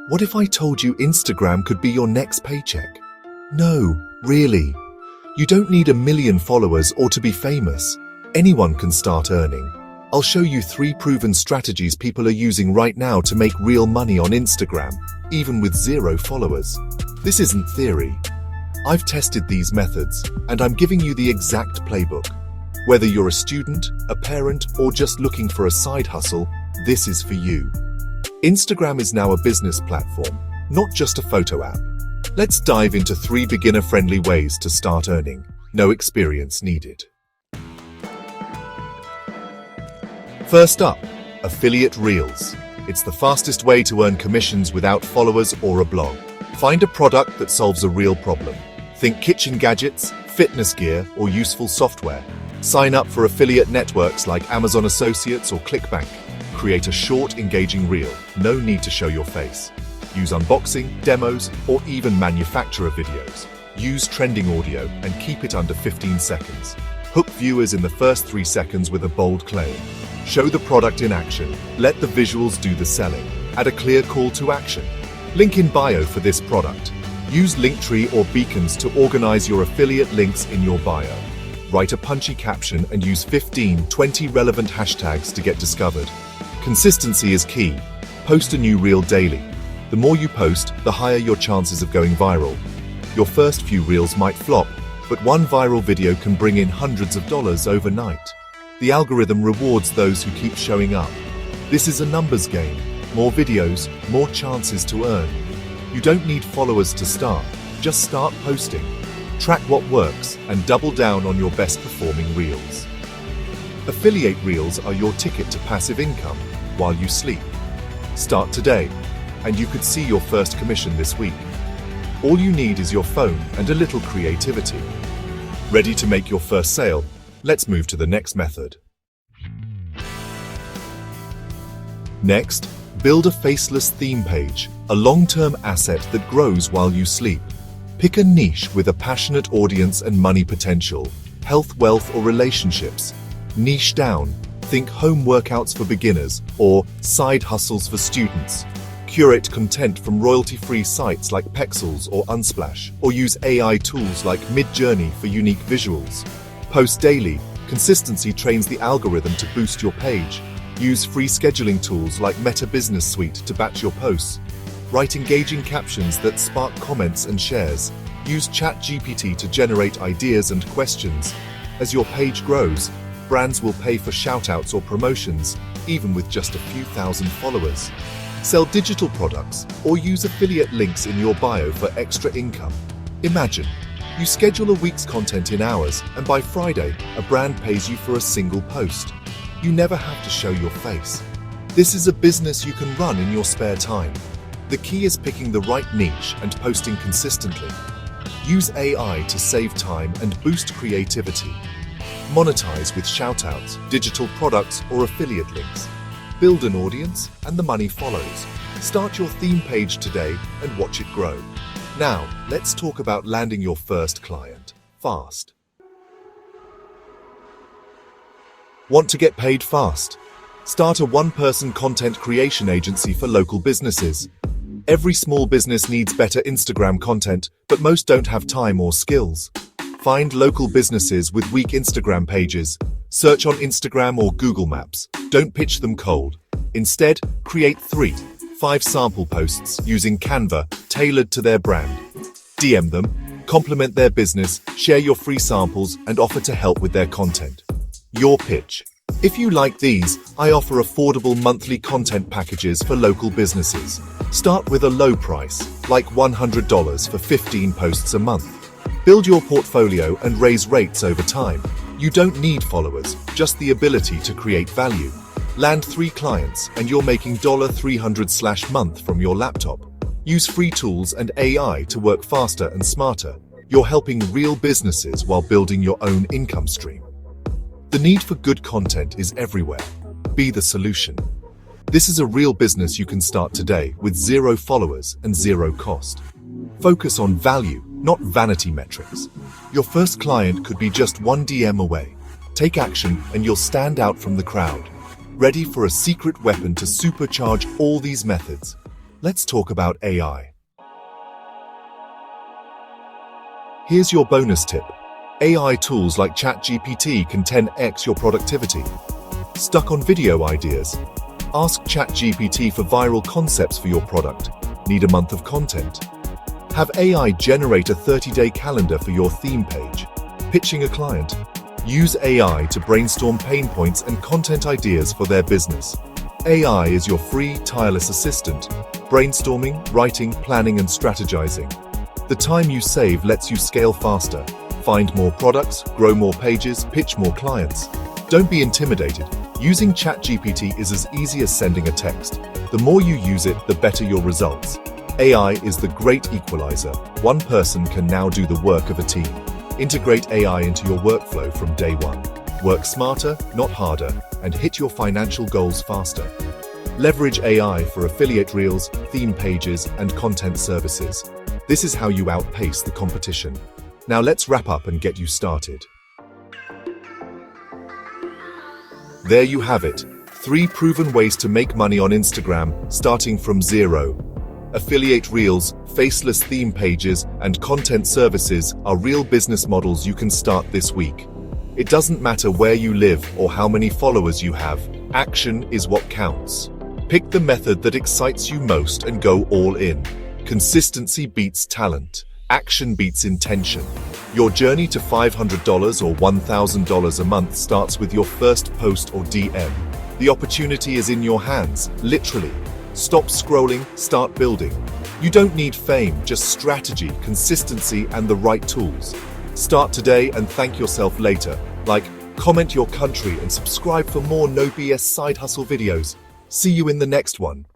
What if I told you Instagram could be your next paycheck? No, really. You don't need 1 million followers or to be famous. Anyone can start earning. I'll show you 3 proven strategies people are using right now to make real money on Instagram, even with 0 followers. This isn't theory. I've tested these methods, and I'm giving you the exact playbook. Whether you're a student, a parent, or just looking for a side hustle, this is for you. Instagram is now a business platform, not just a photo app. Let's dive into 3 beginner-friendly ways to start earning. No experience needed. First up, affiliate reels. It's the fastest way to earn commissions without followers or a blog. Find a product that solves a real problem. Think kitchen gadgets, fitness gear, or useful software. Sign up for affiliate networks like Amazon Associates or ClickBank. Create a short, engaging reel. No need to show your face. Use unboxing, demos, or even manufacturer videos. Use trending audio and keep it under 15 seconds. Hook viewers in the first 3 seconds with a bold claim. Show the product in action. Let the visuals do the selling. Add a clear call to action. Link in bio for this product. Use Linktree or beacons to organize your affiliate links in your bio. Write a punchy caption and use 15-20 relevant hashtags to get discovered. Consistency is key. Post a new reel daily. The more you post, the higher your chances of going viral. Your first few reels might flop, but one viral video can bring in hundreds of dollars overnight. The algorithm rewards those who keep showing up. This is a numbers game. More videos, more chances to earn. You don't need followers to start. Just start posting. Track what works and double down on your best performing reels. Affiliate reels are your ticket to passive income while you sleep. Start today, and you could see your first commission this week. All you need is your phone and a little creativity. Ready to make your first sale? Let's move to the next method. Next, build a faceless theme page, a long-term asset that grows while you sleep. Pick a niche with a passionate audience and money potential, health, wealth, or relationships. Niche down. Think home workouts for beginners or side hustles for students. Curate content from royalty-free sites like Pexels or Unsplash, or use AI tools like Midjourney for unique visuals. Post daily. Consistency trains the algorithm to boost your page. Use free scheduling tools like Meta Business Suite to batch your posts. Write engaging captions that spark comments and shares. Use ChatGPT to generate ideas and questions. As your page grows, brands will pay for shoutouts or promotions, even with just a few thousand followers. Sell digital products or use affiliate links in your bio for extra income. Imagine, you schedule a week's content in hours, and by Friday, a brand pays you for a single post. You never have to show your face. This is a business you can run in your spare time. The key is picking the right niche and posting consistently. Use AI to save time and boost creativity. Monetize with shoutouts, digital products, or affiliate links. Build an audience, and the money follows. Start your theme page today and watch it grow. Now, let's talk about landing your first client fast. Want to get paid fast? Start a one-person content creation agency for local businesses. Every small business needs better Instagram content, but most don't have time or skills. Find local businesses with weak Instagram pages. Search on Instagram or Google Maps. Don't pitch them cold. Instead, create 3-5 sample posts using Canva tailored to their brand. DM them, compliment their business, share your free samples, and offer to help with their content. Your pitch. If you like these, I offer affordable monthly content packages for local businesses. Start with a low price, like $100 for 15 posts a month. Build your portfolio and raise rates over time. You don't need followers, just the ability to create value. Land 3 clients and you're making $300/month from your laptop. Use free tools and AI to work faster and smarter. You're helping real businesses while building your own income stream. The need for good content is everywhere. Be the solution. This is a real business you can start today with 0 followers and 0 cost. Focus on value, not vanity metrics. Your first client could be just 1 DM away. Take action and you'll stand out from the crowd. Ready for a secret weapon to supercharge all these methods? Let's talk about AI. Here's your bonus tip. AI tools like ChatGPT can 10x your productivity. Stuck on video ideas? Ask ChatGPT for viral concepts for your product. Need a month of content? Have AI generate a 30-day calendar for your theme page. Pitching a client? Use AI to brainstorm pain points and content ideas for their business. AI is your free, tireless assistant, brainstorming, writing, planning, and strategizing. The time you save lets you scale faster, find more products, grow more pages, pitch more clients. Don't be intimidated. Using ChatGPT is as easy as sending a text. The more you use it, the better your results. AI is the great equalizer. One person can now do the work of a team. Integrate AI into your workflow from day one. Work smarter, not harder, and hit your financial goals faster. Leverage AI for affiliate reels, theme pages, and content services. This is how you outpace the competition. Now let's wrap up and get you started. There you have it. 3 proven ways to make money on Instagram, starting from zero. Affiliate reels, faceless theme pages, and content services are real business models you can start this week. It doesn't matter where you live or how many followers you have, action is what counts. Pick the method that excites you most and go all in. Consistency beats talent. Action beats intention. Your journey to $500 or $1,000 a month starts with your first post or DM. The opportunity is in your hands, literally. Stop scrolling, start building. You don't need fame, just strategy, consistency, and the right tools. Start today and thank yourself later. Like, comment your country and subscribe for more no BS side hustle videos. See you in the next one.